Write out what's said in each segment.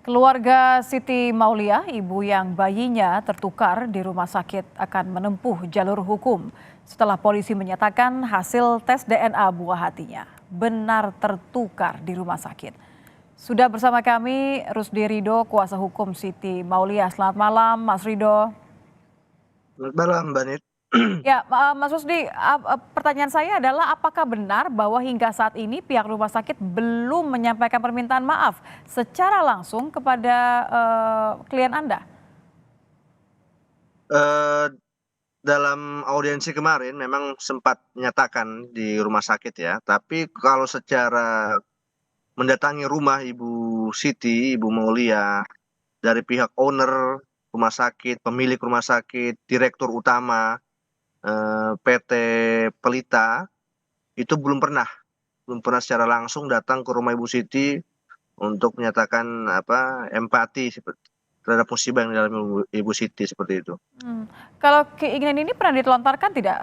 Keluarga Siti Mauliah, ibu yang bayinya tertukar di rumah sakit akan menempuh jalur hukum setelah polisi menyatakan hasil tes DNA buah hatinya benar tertukar di rumah sakit. Sudah bersama kami Rusdi Rido, kuasa hukum Siti Mauliah. Selamat malam, Mas Rido. Selamat malam, Mbak Nit. Ya, Mas Rusdi, pertanyaan saya adalah apakah benar bahwa hingga saat ini pihak rumah sakit belum menyampaikan permintaan maaf secara langsung kepada klien Anda? Eh, Dalam audiensi kemarin memang sempat menyatakan di rumah sakit ya, tapi kalau secara mendatangi rumah Ibu Siti, Ibu Maulia, dari pihak owner rumah sakit, pemilik rumah sakit, direktur utama PT Pelita, itu belum pernah secara langsung datang ke rumah Ibu Siti untuk menyatakan empati terhadap musibah yang dialami Ibu Siti seperti itu. Hmm. Kalau keinginan ini pernah dilontarkan tidak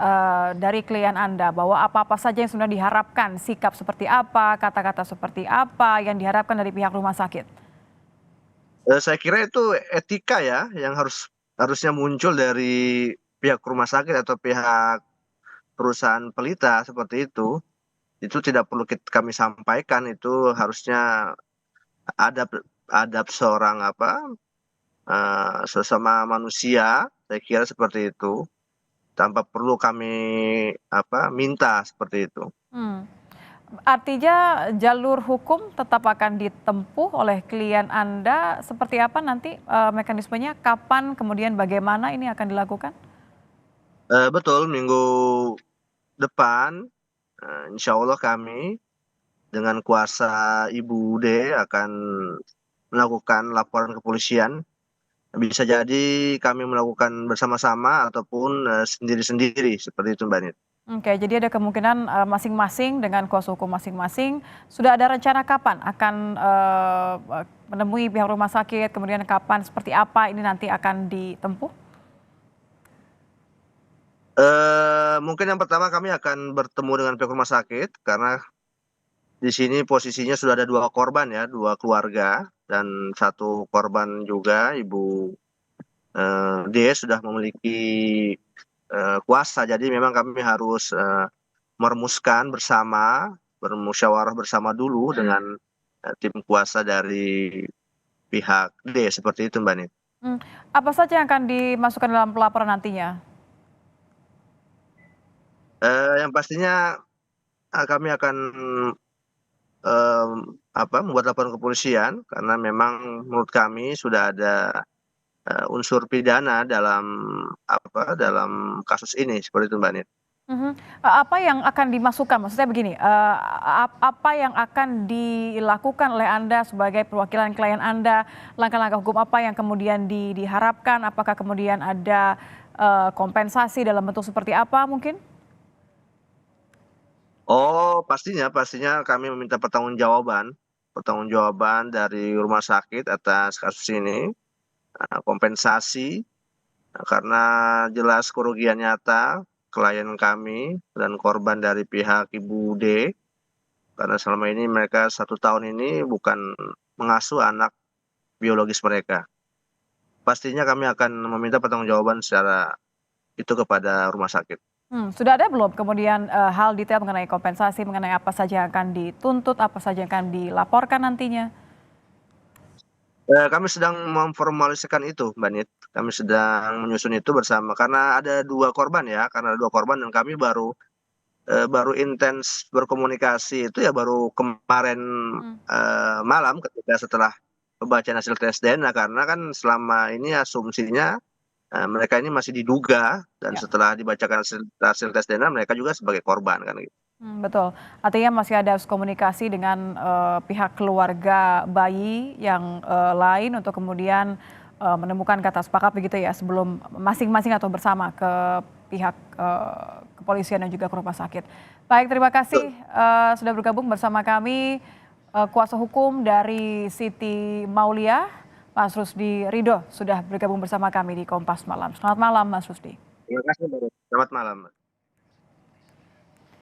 dari klien Anda bahwa apa-apa saja yang sudah diharapkan, sikap seperti apa, kata-kata seperti apa yang diharapkan dari pihak rumah sakit? Saya kira itu etika ya yang harusnya muncul dari pihak rumah sakit atau pihak perusahaan pelita seperti itu. Itu tidak perlu kami sampaikan, itu harusnya adab adab seorang sesama manusia, saya kira seperti itu, tanpa perlu kami minta seperti itu. Hmm. Artinya jalur hukum tetap akan ditempuh oleh klien Anda. Seperti apa nanti mekanismenya? Kapan kemudian bagaimana ini akan dilakukan? Betul, minggu depan, insya Allah kami dengan kuasa Ibu D akan melakukan laporan kepolisian. Bisa jadi kami melakukan bersama-sama ataupun sendiri-sendiri seperti itu, Mbak Nit. Oke, jadi ada kemungkinan masing-masing dengan kuasa hukum masing-masing. Sudah ada rencana kapan akan menemui pihak rumah sakit, kemudian kapan seperti apa ini nanti akan ditempuh? Mungkin yang pertama kami akan bertemu dengan pihak rumah sakit karena di sini posisinya sudah ada dua korban ya, dua keluarga, dan satu korban juga Ibu D sudah memiliki kuasa. Jadi memang kami harus merumuskan bersama, bermusyawarah bersama dulu dengan tim kuasa dari pihak D seperti itu, Mbak Nit. Hmm, apa saja yang akan dimasukkan dalam pelaporan nantinya? Yang pastinya kami akan membuat laporan kepolisian karena memang menurut kami sudah ada unsur pidana dalam kasus ini seperti itu, Mbak Nit. Mhm. Apa yang akan dimasukkan? Maksudnya begini, apa yang akan dilakukan oleh Anda sebagai perwakilan klien Anda? Langkah-langkah hukum apa yang kemudian diharapkan? Apakah kemudian ada kompensasi dalam bentuk seperti apa mungkin? Oh, pastinya pastinya kami meminta pertanggungjawaban dari rumah sakit atas kasus ini, kompensasi, karena jelas kerugian nyata klien kami dan korban dari pihak Ibu D, karena selama ini mereka 1 tahun ini bukan mengasuh anak biologis mereka. Pastinya kami akan meminta pertanggungjawaban secara itu kepada rumah sakit. Sudah ada belum kemudian hal detail mengenai kompensasi, mengenai apa saja yang akan dituntut, apa saja yang akan dilaporkan nantinya? Kami sedang memformalisasikan itu, Mbak Nit. Kami sedang menyusun itu bersama karena ada 2 korban ya, karena ada 2 korban dan kami baru intens berkomunikasi itu ya baru kemarin Hmm. malam ketika setelah pembacaan hasil tes DNA, karena kan selama ini asumsinya mereka ini masih diduga, dan Ya. setelah dibacakan hasil tes DNA mereka juga sebagai korban kan gitu. Betul. Artinya masih ada komunikasi dengan pihak keluarga bayi yang lain untuk kemudian menemukan kata sepakat begitu ya sebelum masing-masing atau bersama ke pihak kepolisian dan juga ke rumah sakit. Baik, terima Betul. kasih sudah bergabung bersama kami kuasa hukum dari Siti Mauliah, Mas Rusdi Rido sudah bergabung bersama kami di Kompas Malam. Selamat malam, Mas Rusdi. Terima kasih, Mbak Nit. Selamat malam.